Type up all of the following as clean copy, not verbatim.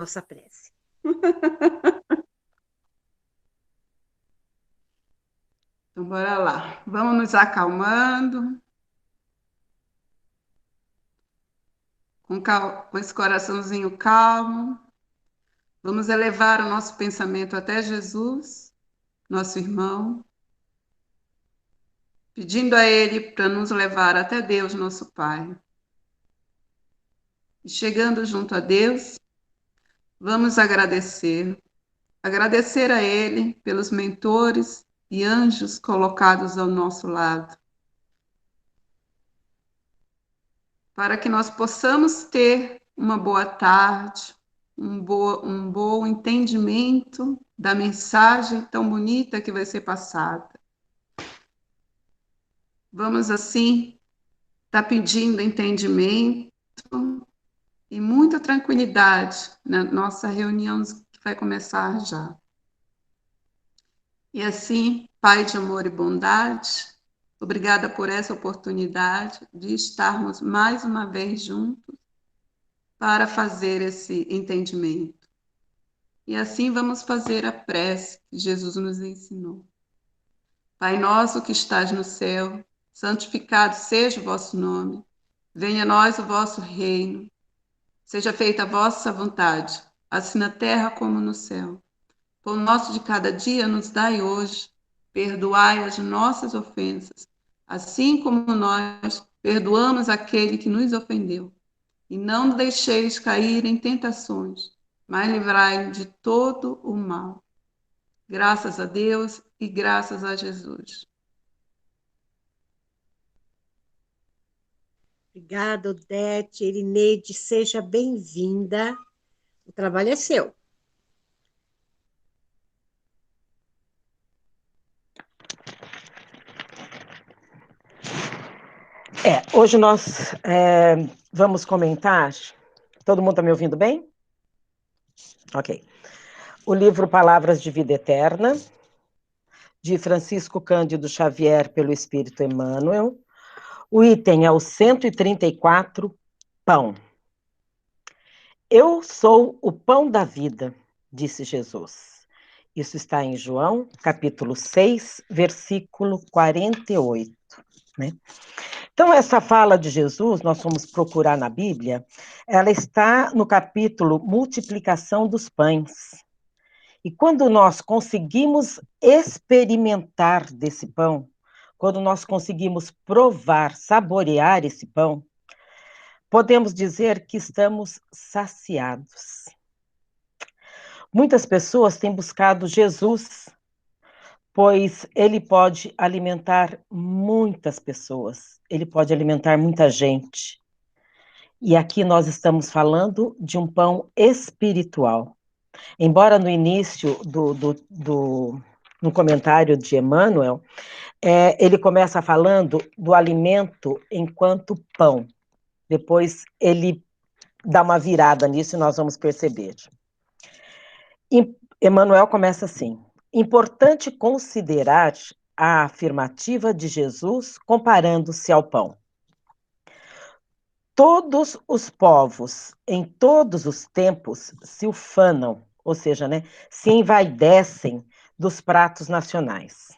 nossa prece. Então, bora lá. Vamos nos acalmando, com esse coraçãozinho calmo. Vamos elevar o nosso pensamento até Jesus, nosso irmão, pedindo a Ele para nos levar até Deus, nosso Pai. E chegando junto a Deus, vamos agradecer. Agradecer a Ele pelos mentores e anjos colocados ao nosso lado, para que nós possamos ter uma boa tarde, um bom entendimento da mensagem tão bonita que vai ser passada. Vamos, assim, estar pedindo entendimento e muita tranquilidade na nossa reunião que vai começar já. E assim, Pai de amor e bondade, obrigada por essa oportunidade de estarmos mais uma vez juntos para fazer esse entendimento. E assim vamos fazer a prece que Jesus nos ensinou. Pai nosso que estás no céu, santificado seja o vosso nome. Venha a nós o vosso reino. Seja feita a vossa vontade, assim na terra como no céu. Pão nosso de cada dia nos dai hoje. Perdoai as nossas ofensas, assim como nós perdoamos aquele que nos ofendeu. E não nos deixeis cair em tentações, mas livrai-nos de todo o mal. Graças a Deus e graças a Jesus. Obrigada, Odete, Irineide, seja bem-vinda. O trabalho é seu. Hoje nós vamos comentar. Todo mundo está me ouvindo bem? Ok. O livro Palavras de Vida Eterna, de Francisco Cândido Xavier, pelo Espírito Emmanuel. O item é o 134, pão. Eu sou o pão da vida, disse Jesus. Isso está em João, capítulo 6, versículo 48, né? Então, essa fala de Jesus, nós vamos procurar na Bíblia, ela está no capítulo Multiplicação dos Pães. E quando nós conseguimos experimentar desse pão, quando nós conseguimos provar, saborear esse pão, podemos dizer que estamos saciados. Muitas pessoas têm buscado Jesus, pois ele pode alimentar muitas pessoas, ele pode alimentar muita gente. E aqui nós estamos falando de um pão espiritual. Embora no início no comentário de Emmanuel, ele começa falando do alimento enquanto pão. Depois ele dá uma virada nisso e nós vamos perceber. Emmanuel começa assim: importante considerar a afirmativa de Jesus comparando-se ao pão. Todos os povos, em todos os tempos, se ufanam, ou seja, né, se envaidecem dos pratos nacionais.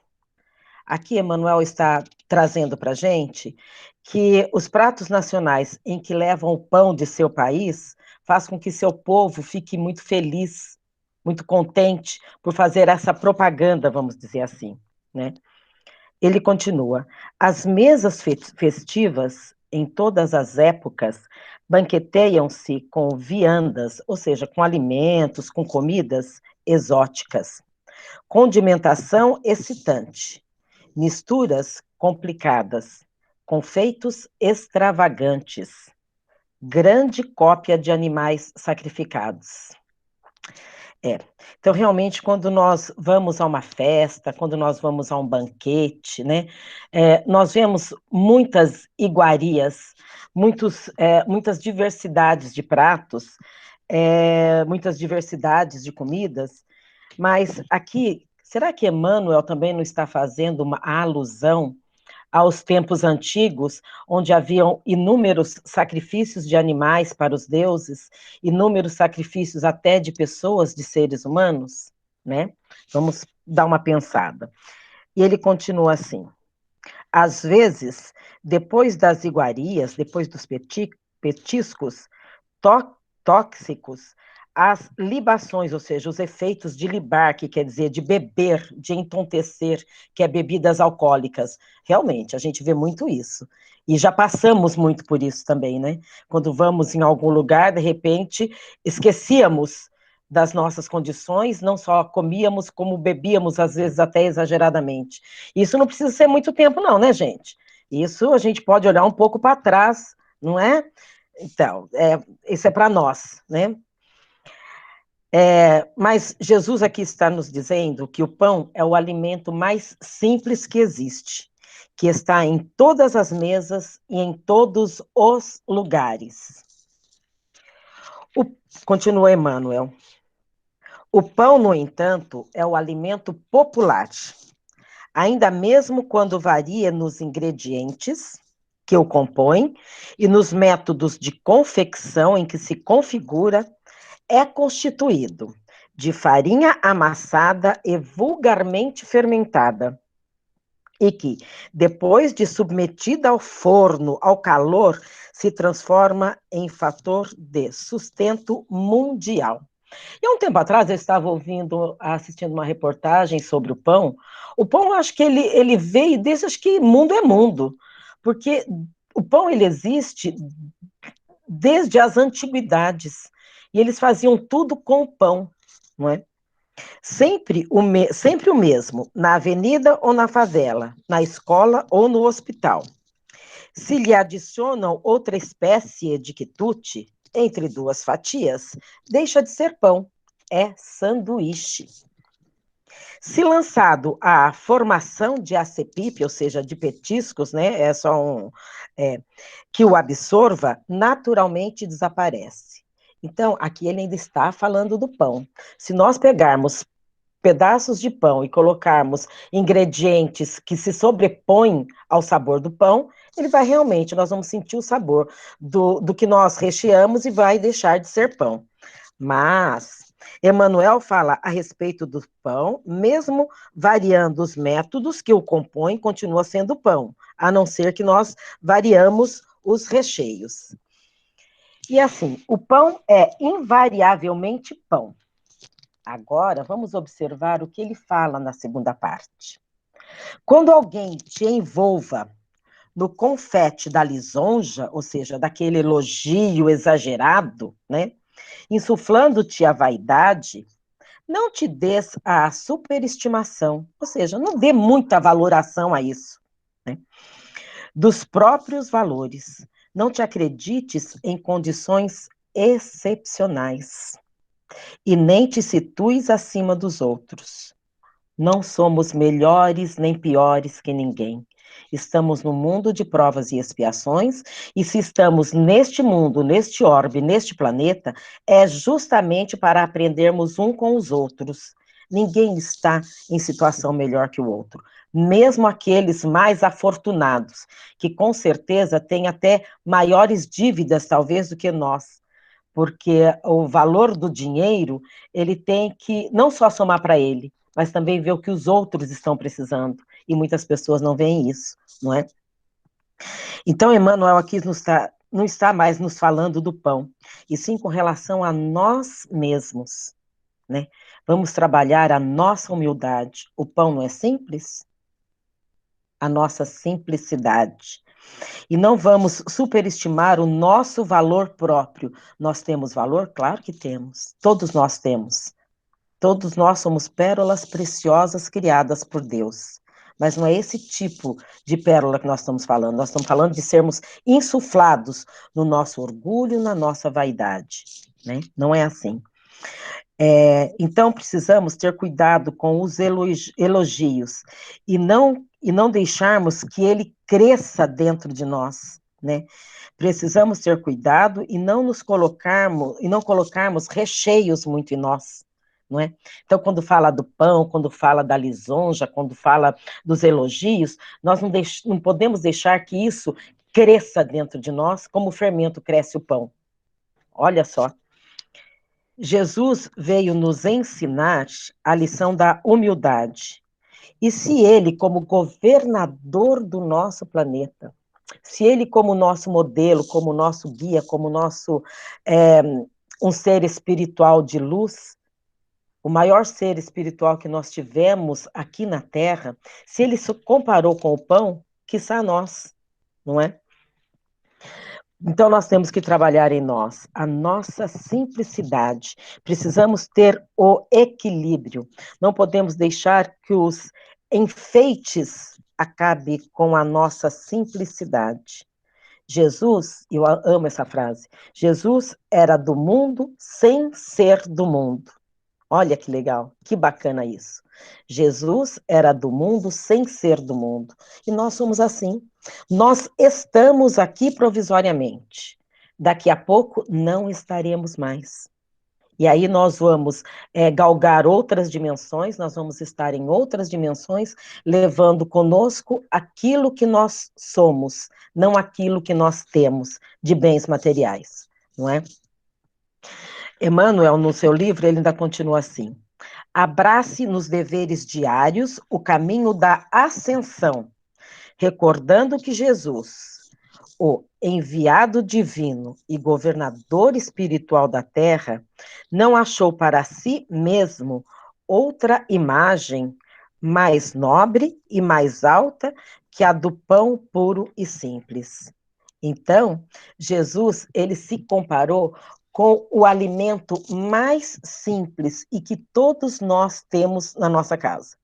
Aqui Emmanuel está trazendo para a gente que os pratos nacionais em que levam o pão de seu país faz com que seu povo fique muito feliz, muito contente por fazer essa propaganda, vamos dizer assim, né? Ele continua: as mesas festivas, em todas as épocas, banqueteiam-se com viandas, ou seja, com alimentos, com comidas exóticas, condimentação excitante, misturas complicadas, confeitos extravagantes, grande cópia de animais sacrificados. Então, realmente, quando nós vamos a uma festa, quando nós vamos a um banquete, né, nós vemos muitas iguarias, muitas diversidades de pratos, muitas diversidades de comidas, mas aqui, será que Emmanuel também não está fazendo uma alusão aos tempos antigos, onde haviam inúmeros sacrifícios de animais para os deuses, inúmeros sacrifícios até de pessoas, de seres humanos, né? Vamos dar uma pensada. E ele continua assim: às vezes, depois das iguarias, depois dos petiscos tóxicos, as libações, ou seja, os efeitos de libar, que quer dizer de beber, de entontecer, que é bebidas alcoólicas. Realmente, a gente vê muito isso. E já passamos muito por isso também, né? Quando vamos em algum lugar, de repente, esquecíamos das nossas condições, não só comíamos, como bebíamos, às vezes até exageradamente. Isso não precisa ser muito tempo, não, né, gente? Isso a gente pode olhar um pouco para trás, não é? Então, isso é para nós, né? Mas Jesus aqui está nos dizendo que o pão é o alimento mais simples que existe, que está em todas as mesas e em todos os lugares. Continua Emmanuel. O pão, no entanto, é o alimento popular, ainda mesmo quando varia nos ingredientes que o compõem e nos métodos de confecção em que se configura, é constituído de farinha amassada e vulgarmente fermentada, e que, depois de submetida ao forno, ao calor, se transforma em fator de sustento mundial. E há um tempo atrás eu estava assistindo uma reportagem sobre o pão. O pão, acho que ele veio desde, acho que mundo é mundo, porque o pão ele existe desde as antiguidades. E eles faziam tudo com pão, não é? Sempre o mesmo, na avenida ou na favela, na escola ou no hospital. Se lhe adicionam outra espécie de quitute, entre duas fatias, deixa de ser pão, é sanduíche. Se lançado a formação de acepip, ou seja, de petiscos, né, que o absorva, naturalmente desaparece. Então, aqui ele ainda está falando do pão. Se nós pegarmos pedaços de pão e colocarmos ingredientes que se sobrepõem ao sabor do pão, nós vamos sentir o sabor do que nós recheamos e vai deixar de ser pão. Mas Emmanuel fala a respeito do pão, mesmo variando os métodos que o compõem, continua sendo pão, a não ser que nós variamos os recheios. E assim, o pão é invariavelmente pão. Agora, vamos observar o que ele fala na segunda parte. Quando alguém te envolva no confete da lisonja, ou seja, daquele elogio exagerado, né? Insuflando-te a vaidade, não te des a superestimação, ou seja, não dê muita valoração a isso, né? Dos próprios valores. Não te acredites em condições excepcionais e nem te situes acima dos outros. Não somos melhores nem piores que ninguém. Estamos no mundo de provas e expiações, e se estamos neste mundo, neste orbe, neste planeta, é justamente para aprendermos um com os outros. Ninguém está em situação melhor que o outro, mesmo aqueles mais afortunados, que com certeza têm até maiores dívidas, talvez, do que nós, porque o valor do dinheiro, ele tem que não só somar para ele, mas também ver o que os outros estão precisando, e muitas pessoas não veem isso, não é? Então, Emmanuel aqui não está mais nos falando do pão, e sim com relação a nós mesmos, né? Vamos trabalhar a nossa humildade. O pão não é simples? A nossa simplicidade. E não vamos superestimar o nosso valor próprio. Nós temos valor? Claro que temos. Todos nós temos. Todos nós somos pérolas preciosas criadas por Deus. Mas não é esse tipo de pérola que nós estamos falando. Nós estamos falando de sermos insuflados no nosso orgulho, na nossa vaidade, né? Não é assim. Então, precisamos ter cuidado com os elogios e não deixarmos que ele cresça dentro de nós, né? Precisamos ter cuidado e não colocarmos recheios muito em nós, não é? Então, quando fala do pão, quando fala da lisonja, quando fala dos elogios, nós não podemos deixar que isso cresça dentro de nós, como o fermento cresce o pão. Olha só. Jesus veio nos ensinar a lição da humildade. E se ele, como governador do nosso planeta, se ele, como nosso modelo, como nosso guia, como nosso um ser espiritual de luz, o maior ser espiritual que nós tivemos aqui na Terra, se ele se comparou com o pão, quiçá nós, não é? Então, nós temos que trabalhar em nós, a nossa simplicidade. Precisamos ter o equilíbrio. Não podemos deixar que os enfeites acabem com a nossa simplicidade. Jesus, eu amo essa frase, Jesus era do mundo sem ser do mundo. Olha que legal, que bacana isso. Jesus era do mundo sem ser do mundo. E nós somos assim. Nós estamos aqui provisoriamente. Daqui a pouco não estaremos mais. E aí nós vamos galgar outras dimensões, nós vamos estar em outras dimensões, levando conosco aquilo que nós somos, não aquilo que nós temos de bens materiais, não é? Emmanuel, no seu livro, ele ainda continua assim: abrace nos deveres diários o caminho da ascensão, recordando que Jesus, o enviado divino e governador espiritual da Terra, não achou para si mesmo outra imagem mais nobre e mais alta que a do pão puro e simples. Então, Jesus, ele se comparou com o alimento mais simples e que todos nós temos na nossa casa.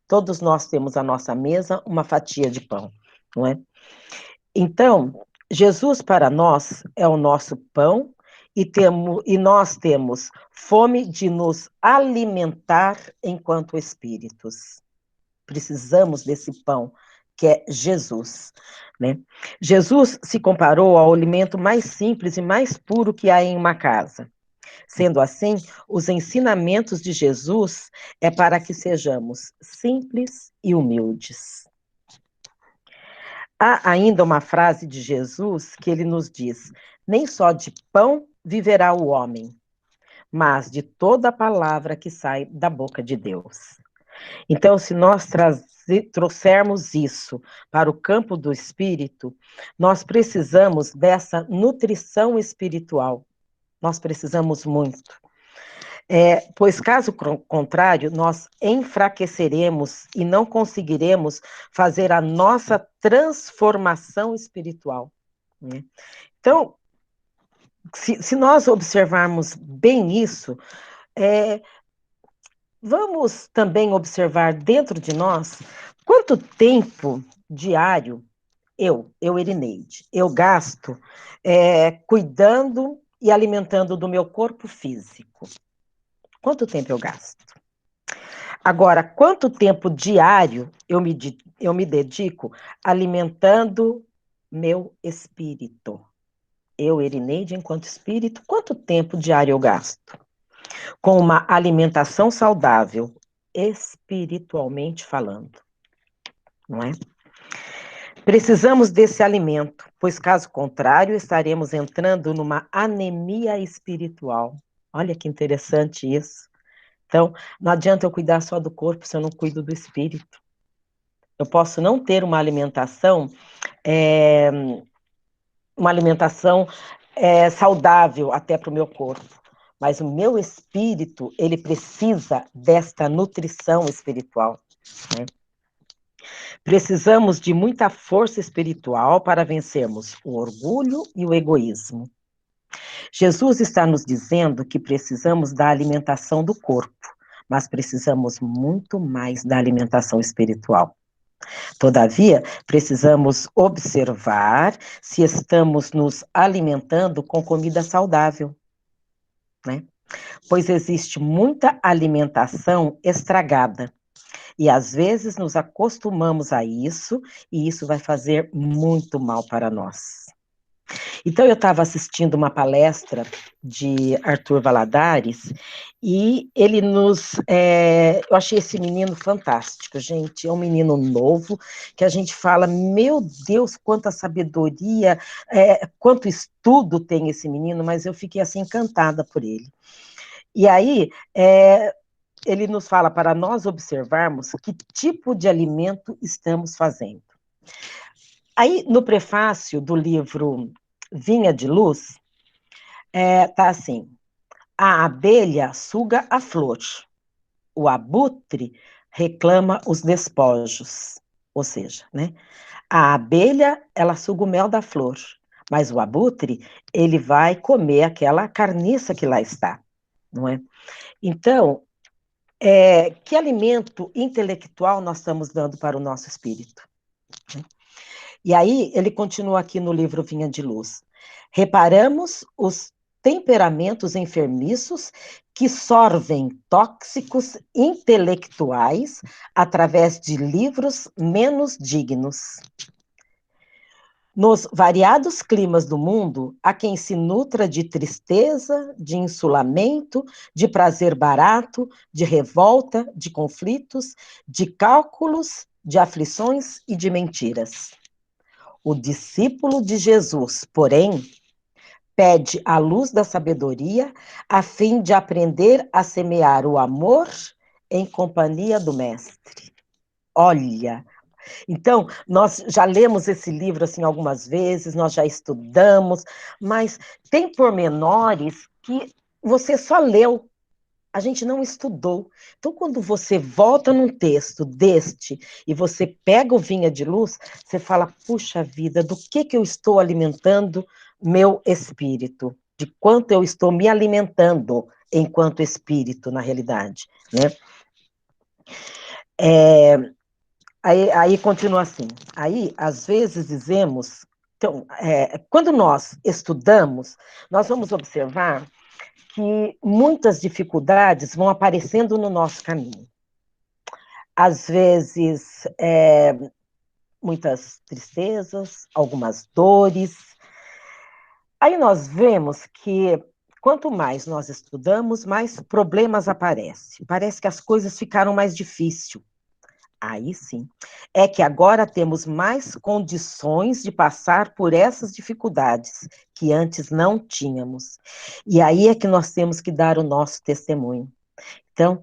Todos nós temos à nossa mesa uma fatia de pão, não é? Então, Jesus para nós é o nosso pão e nós temos fome de nos alimentar enquanto espíritos. Precisamos desse pão, que é Jesus, né? Jesus se comparou ao alimento mais simples e mais puro que há em uma casa. Sendo assim, os ensinamentos de Jesus é para que sejamos simples e humildes. Há ainda uma frase de Jesus que ele nos diz: nem só de pão viverá o homem, mas de toda a palavra que sai da boca de Deus. Então, se nós trouxermos isso para o campo do espírito, nós precisamos dessa nutrição espiritual. Nós precisamos muito. Pois, caso contrário, nós enfraqueceremos e não conseguiremos fazer a nossa transformação espiritual, né? Então, se nós observarmos bem isso, vamos também observar dentro de nós quanto tempo diário eu, Erineide, eu gasto cuidando e alimentando do meu corpo físico. Quanto tempo eu gasto? Agora, quanto tempo diário eu me dedico alimentando meu espírito? Eu, Erineide, enquanto espírito, quanto tempo diário eu gasto? Com uma alimentação saudável, espiritualmente falando, não é? Precisamos desse alimento, pois caso contrário, estaremos entrando numa anemia espiritual. Olha que interessante isso. Então, não adianta eu cuidar só do corpo se eu não cuido do espírito. Eu posso não ter uma alimentação saudável até para o meu corpo, mas o meu espírito, ele precisa desta nutrição espiritual, né? Precisamos de muita força espiritual para vencermos o orgulho e o egoísmo. Jesus está nos dizendo que precisamos da alimentação do corpo, mas precisamos muito mais da alimentação espiritual. Todavia, precisamos observar se estamos nos alimentando com comida saudável, né? Pois existe muita alimentação estragada. E às vezes nos acostumamos a isso, e isso vai fazer muito mal para nós. Então, eu estava assistindo uma palestra de Arthur Valadares e ele eu achei esse menino fantástico, gente. É um menino novo que a gente fala, meu Deus, quanta sabedoria, quanto estudo tem esse menino, mas eu fiquei assim encantada por ele. E aí, ele nos fala para nós observarmos que tipo de alimento estamos fazendo. Aí, no prefácio do livro Vinha de Luz, tá assim: a abelha suga a flor, o abutre reclama os despojos. Ou seja, né? A abelha, ela suga o mel da flor, mas o abutre, ele vai comer aquela carniça que lá está, não é? Então, que alimento intelectual nós estamos dando para o nosso espírito? E aí, ele continua aqui no livro Vinha de Luz. Reparamos os temperamentos enfermiços que sorvem tóxicos intelectuais através de livros menos dignos. Nos variados climas do mundo, há quem se nutra de tristeza, de insulamento, de prazer barato, de revolta, de conflitos, de cálculos, de aflições e de mentiras. O discípulo de Jesus, porém, pede a luz da sabedoria a fim de aprender a semear o amor em companhia do Mestre. Olha, então, nós já lemos esse livro assim algumas vezes, nós já estudamos, mas tem pormenores que você só leu, a gente não estudou. Então, quando você volta num texto deste e você pega o Vinha de Luz, você fala, puxa vida, do que eu estou alimentando meu espírito? De quanto eu estou me alimentando enquanto espírito, na realidade, né? Aí continua assim. Aí, às vezes, dizemos... Então, quando nós estudamos, nós vamos observar que muitas dificuldades vão aparecendo no nosso caminho. Às vezes, muitas tristezas, algumas dores. Aí nós vemos que quanto mais nós estudamos, mais problemas aparecem. Parece que as coisas ficaram mais difíceis. Aí sim, é que agora temos mais condições de passar por essas dificuldades que antes não tínhamos. E aí é que nós temos que dar o nosso testemunho. Então,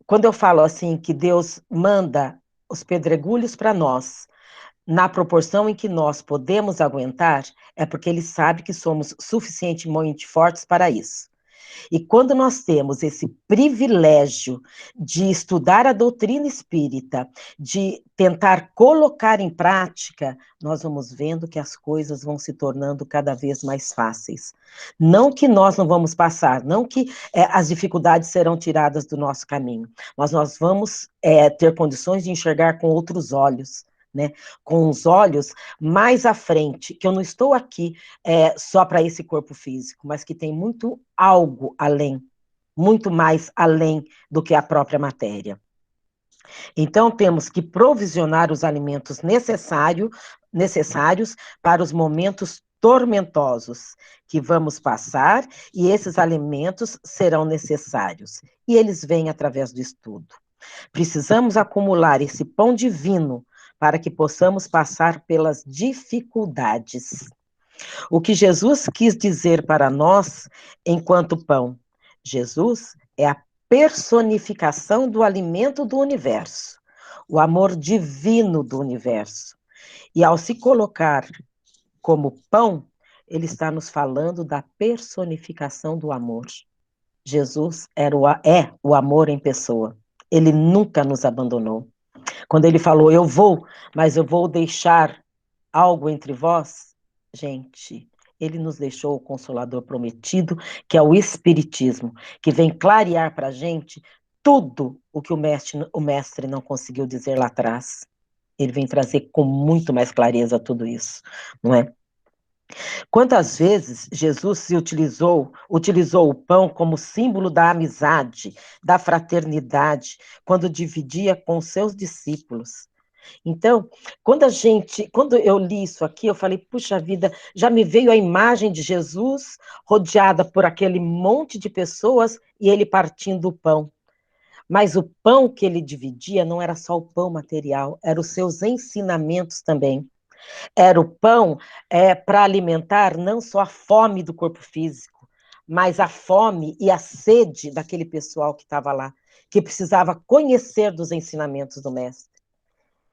quando eu falo assim que Deus manda os pedregulhos para nós, na proporção em que nós podemos aguentar, é porque Ele sabe que somos suficientemente fortes para isso. E quando nós temos esse privilégio de estudar a doutrina espírita, de tentar colocar em prática, nós vamos vendo que as coisas vão se tornando cada vez mais fáceis. Não que nós não vamos passar, não que as dificuldades serão tiradas do nosso caminho, mas nós vamos ter condições de enxergar com outros olhos. Né, com os olhos mais à frente, que eu não estou aqui só para esse corpo físico, mas que tem muito algo além, muito mais além do que a própria matéria. Então, temos que provisionar os alimentos necessários para os momentos tormentosos que vamos passar, e esses alimentos serão necessários, e eles vêm através do estudo. Precisamos acumular esse pão divino para que possamos passar pelas dificuldades. O que Jesus quis dizer para nós enquanto pão? Jesus é a personificação do alimento do universo, o amor divino do universo. E ao se colocar como pão, ele está nos falando da personificação do amor. Jesus é o amor em pessoa. Ele nunca nos abandonou. Quando ele falou, eu vou, mas eu vou deixar algo entre vós, gente, ele nos deixou o Consolador prometido, que é o Espiritismo, que vem clarear para a gente tudo o que o mestre não conseguiu dizer lá atrás. Ele vem trazer com muito mais clareza tudo isso, não é? Quantas vezes Jesus se utilizou o pão como símbolo da amizade, da fraternidade, quando dividia com seus discípulos. Então, quando eu li isso aqui, eu falei, puxa vida, já me veio a imagem de Jesus rodeada por aquele monte de pessoas e ele partindo o pão. Mas o pão que ele dividia não era só o pão material, eram os seus ensinamentos também. Era o pão para alimentar não só a fome do corpo físico, mas a fome e a sede daquele pessoal que estava lá, que precisava conhecer dos ensinamentos do mestre.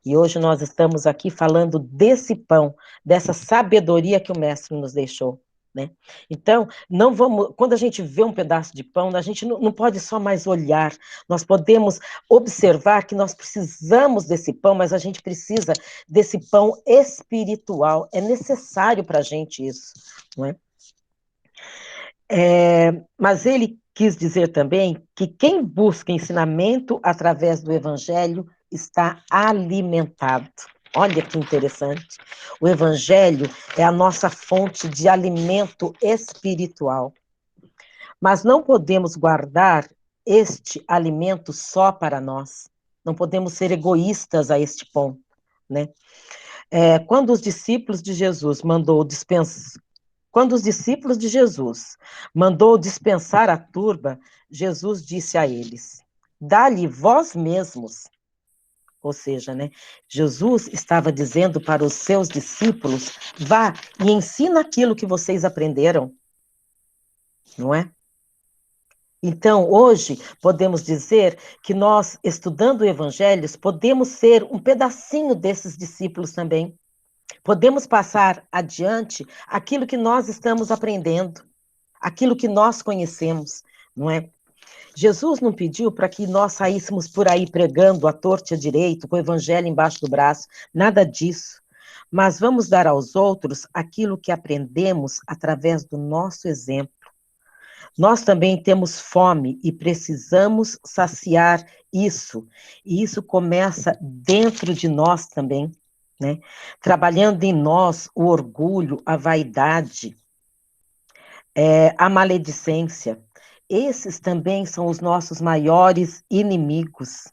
E hoje nós estamos aqui falando desse pão, dessa sabedoria que o mestre nos deixou. Né? Então, não vamos, quando a gente vê um pedaço de pão, a gente não pode só mais olhar, nós podemos observar que nós precisamos desse pão, mas a gente precisa desse pão espiritual, é necessário para a gente isso, não é? Mas ele quis dizer também que quem busca ensinamento através do evangelho está alimentado. Olha que interessante. O evangelho é a nossa fonte de alimento espiritual. Mas não podemos guardar este alimento só para nós. Não podemos ser egoístas a este ponto, né? Quando os discípulos de Jesus Quando os discípulos de Jesus mandou dispensar a turba, Jesus disse a eles: dá-lhe vós mesmos. Ou seja, né, Jesus estava dizendo para os seus discípulos: vá e ensina aquilo que vocês aprenderam. Não é? Então, hoje, podemos dizer que nós, estudando o Evangelho, podemos ser um pedacinho desses discípulos também. Podemos passar adiante aquilo que nós estamos aprendendo, aquilo que nós conhecemos, não é? Jesus não pediu para que nós saíssemos por aí pregando à torta e à direita, com o evangelho embaixo do braço, nada disso. Mas vamos dar aos outros aquilo que aprendemos através do nosso exemplo. Nós também temos fome e precisamos saciar isso. E isso começa dentro de nós também, né? Trabalhando em nós o orgulho, a vaidade, a maledicência. Esses também são os nossos maiores inimigos.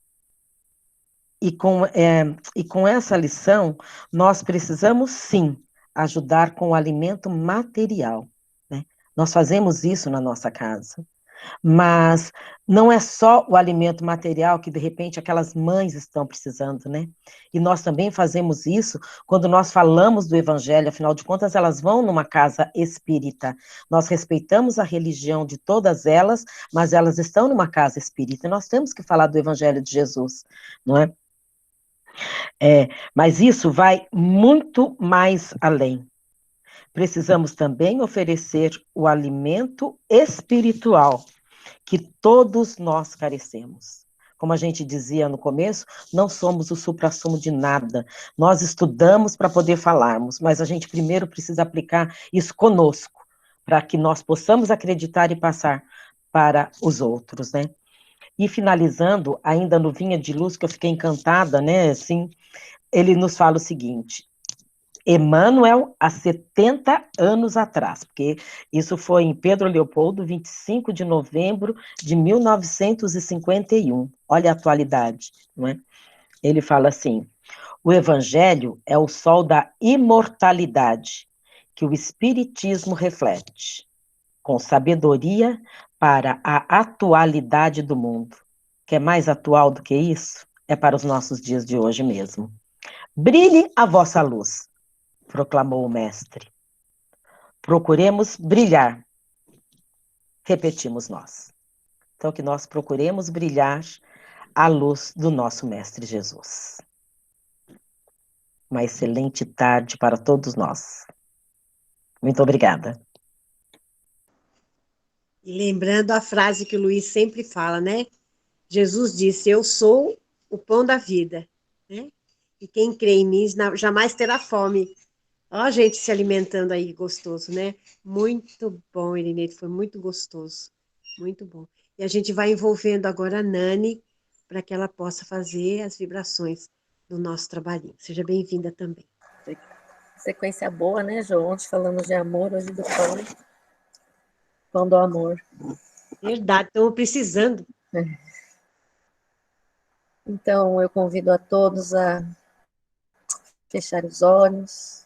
E com essa lição, nós precisamos, sim, ajudar com o alimento material. Né? Nós fazemos isso na nossa casa. Mas não é só o alimento material que, de repente, aquelas mães estão precisando, né? E nós também fazemos isso quando nós falamos do evangelho, afinal de contas, elas vão numa casa espírita. Nós respeitamos a religião de todas elas, mas elas estão numa casa espírita, e nós temos que falar do evangelho de Jesus, não é? Mas isso vai muito mais além. Precisamos também oferecer o alimento espiritual, que todos nós carecemos. Como a gente dizia no começo, não somos o suprassumo de nada. Nós estudamos para poder falarmos, mas a gente primeiro precisa aplicar isso conosco, para que nós possamos acreditar e passar para os outros, né? E finalizando, ainda no Vinha de Luz, que eu fiquei encantada, né? Assim, ele nos fala o seguinte: Emmanuel, há 70 anos atrás, porque isso foi em Pedro Leopoldo, 25 de novembro de 1951. Olha a atualidade, não é? Ele fala assim: o Evangelho é o sol da imortalidade que o Espiritismo reflete, com sabedoria para a atualidade do mundo. Que é mais atual do que isso? É para os nossos dias de hoje mesmo. Brilhe a vossa luz, proclamou o mestre. Procuremos brilhar, repetimos nós. Então, que nós procuremos brilhar à luz do nosso mestre Jesus. Uma excelente tarde para todos nós. Muito obrigada. E lembrando a frase que o Luiz sempre fala, né? Jesus disse: eu sou o pão da vida, né? E quem crê em mim jamais terá fome. Ó, a gente se alimentando aí, gostoso, né? Muito bom, Irineide, foi muito gostoso. Muito bom. E a gente vai envolvendo agora a Nani para que ela possa fazer as vibrações do nosso trabalhinho. Seja bem-vinda também. Sequência boa, né, Jô? Ontem falamos de amor, hoje do pão. Pão do amor. Verdade, estamos precisando. Então, eu convido a todos a fechar os olhos,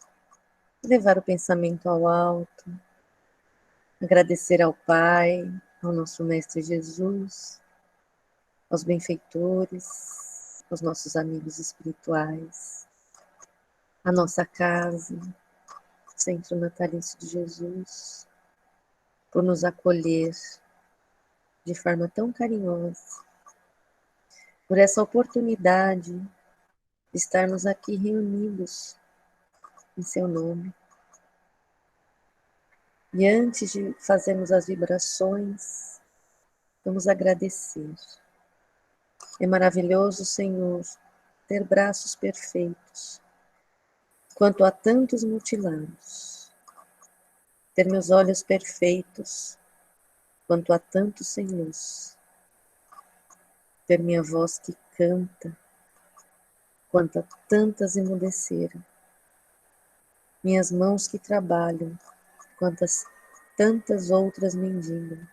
levar o pensamento ao alto, agradecer ao Pai, ao nosso Mestre Jesus, aos benfeitores, aos nossos amigos espirituais, à nossa casa, Centro Natalício de Jesus, por nos acolher de forma tão carinhosa, por essa oportunidade de estarmos aqui reunidos em seu nome. E antes de fazermos as vibrações, vamos agradecer. É maravilhoso, Senhor, ter braços perfeitos, quanto a tantos mutilados, ter meus olhos perfeitos, quanto a tantos sem luz, ter minha voz que canta, quanto a tantas emudeceram, minhas mãos que trabalham, quantas tantas outras mendigam.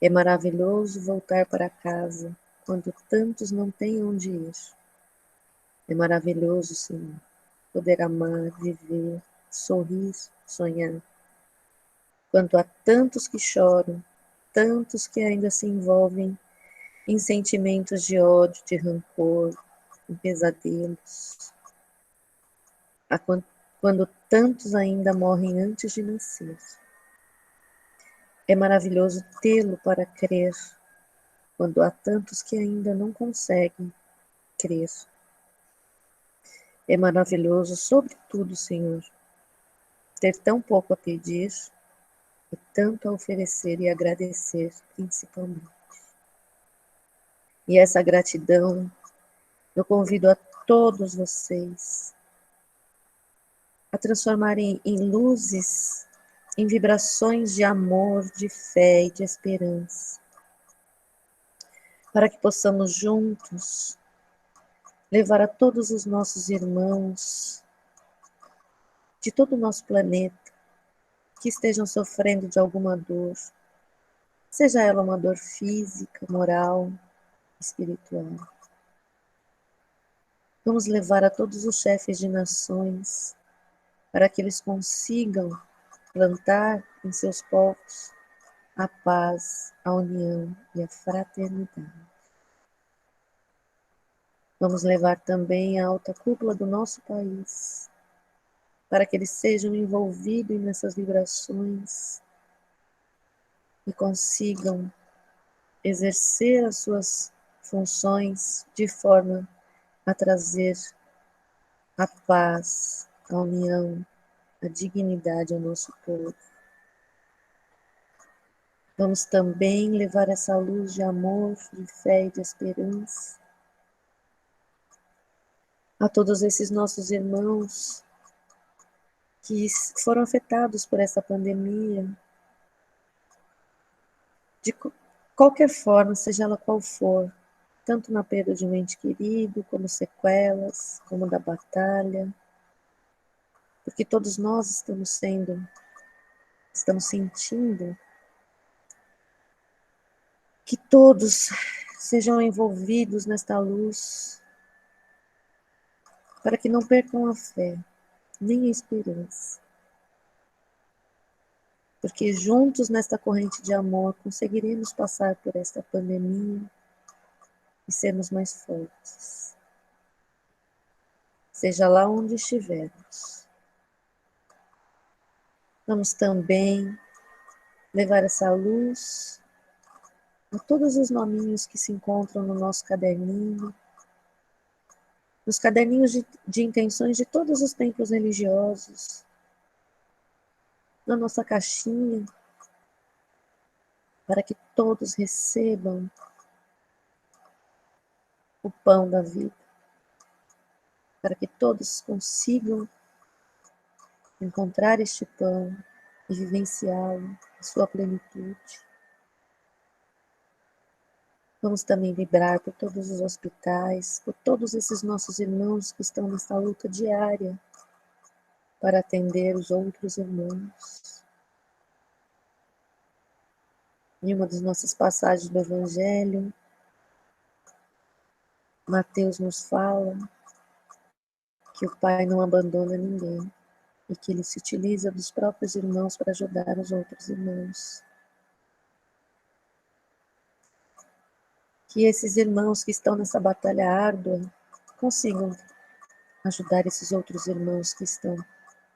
É maravilhoso voltar para casa, quando tantos não têm onde ir. É maravilhoso, Senhor, poder amar, viver, sorrir, sonhar. Quanto a tantos que choram, tantos que ainda se envolvem em sentimentos de ódio, de rancor, em pesadelos. Quando tantos ainda morrem antes de nascer. É maravilhoso tê-lo para crer, quando há tantos que ainda não conseguem crer. É maravilhoso, sobretudo, Senhor, ter tão pouco a pedir e tanto a oferecer e agradecer, principalmente. E essa gratidão, eu convido a todos vocês a transformarem em luzes, em vibrações de amor, de fé e de esperança, para que possamos juntos levar a todos os nossos irmãos de todo o nosso planeta que estejam sofrendo de alguma dor, seja ela uma dor física, moral, espiritual. Vamos levar a todos os chefes de nações para que eles consigam plantar em seus povos a paz, a união e a fraternidade. Vamos levar também a alta cúpula do nosso país, para que eles sejam envolvidos nessas vibrações e consigam exercer as suas funções de forma a trazer a paz, a união, a dignidade ao nosso povo. Vamos também levar essa luz de amor, de fé e de esperança a todos esses nossos irmãos que foram afetados por essa pandemia, de qualquer forma, seja ela qual for, tanto na perda de um ente querido, como sequelas, como da batalha, porque todos nós estamos sentindo que todos sejam envolvidos nesta luz, para que não percam a fé, nem a esperança. Porque juntos nesta corrente de amor conseguiremos passar por esta pandemia e sermos mais fortes. Seja lá onde estivermos. Vamos também levar essa luz a todos os nominhos que se encontram no nosso caderninho, nos caderninhos de intenções de todos os templos religiosos, na nossa caixinha, para que todos recebam o pão da vida, para que todos consigam encontrar este pão e vivenciá-lo em sua plenitude. Vamos também vibrar por todos os hospitais, por todos esses nossos irmãos que estão nessa luta diária para atender os outros irmãos. Em uma das nossas passagens do Evangelho, Mateus nos fala que o Pai não abandona ninguém e que Ele se utiliza dos próprios irmãos para ajudar os outros irmãos. Que esses irmãos que estão nessa batalha árdua consigam ajudar esses outros irmãos que estão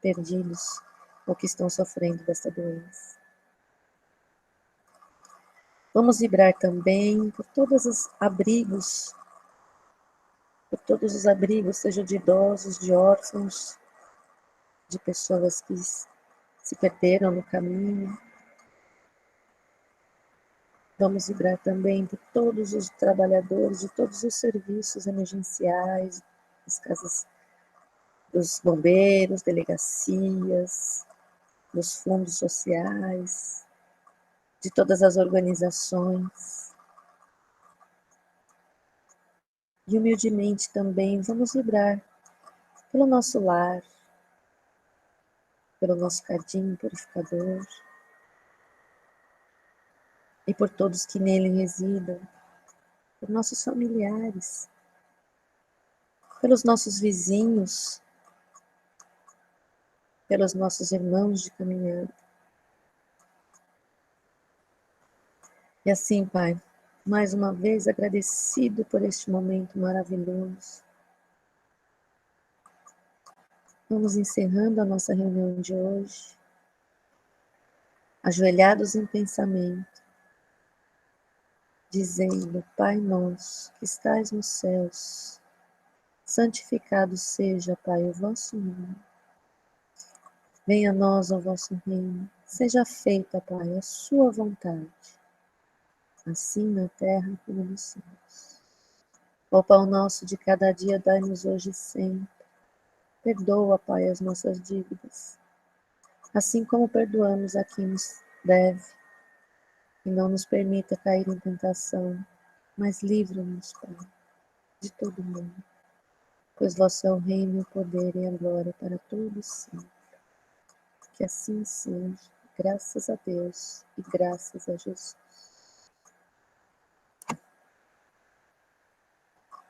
perdidos ou que estão sofrendo dessa doença. Vamos vibrar também por todos os abrigos, seja de idosos, de órfãos, de pessoas que se perderam no caminho. Vamos vibrar também por todos os trabalhadores de todos os serviços emergenciais, das casas dos bombeiros, delegacias, dos fundos sociais, de todas as organizações. E humildemente também vamos vibrar pelo nosso lar, pelo nosso cadinho purificador e por todos que nele residam, por nossos familiares, pelos nossos vizinhos, pelos nossos irmãos de caminhada. E assim, Pai, mais uma vez agradecido por este momento maravilhoso. Vamos encerrando a nossa reunião de hoje, ajoelhados em pensamento, dizendo: Pai nosso, que estais nos céus, santificado seja, Pai, o vosso nome. Venha a nós o vosso reino, seja feita, Pai, a sua vontade, assim na terra como nos céus. O pão nosso de cada dia dai-nos hoje sempre. Perdoa, Pai, as nossas dívidas, assim como perdoamos a quem nos deve. E não nos permita cair em tentação, mas livra-nos, Pai, de todo mal. Pois vosso é o reino, o poder e a glória para todos sempre. Que assim seja, graças a Deus e graças a Jesus.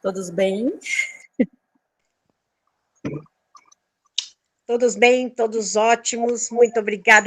Todos bem? Todos bem, todos ótimos. Muito obrigada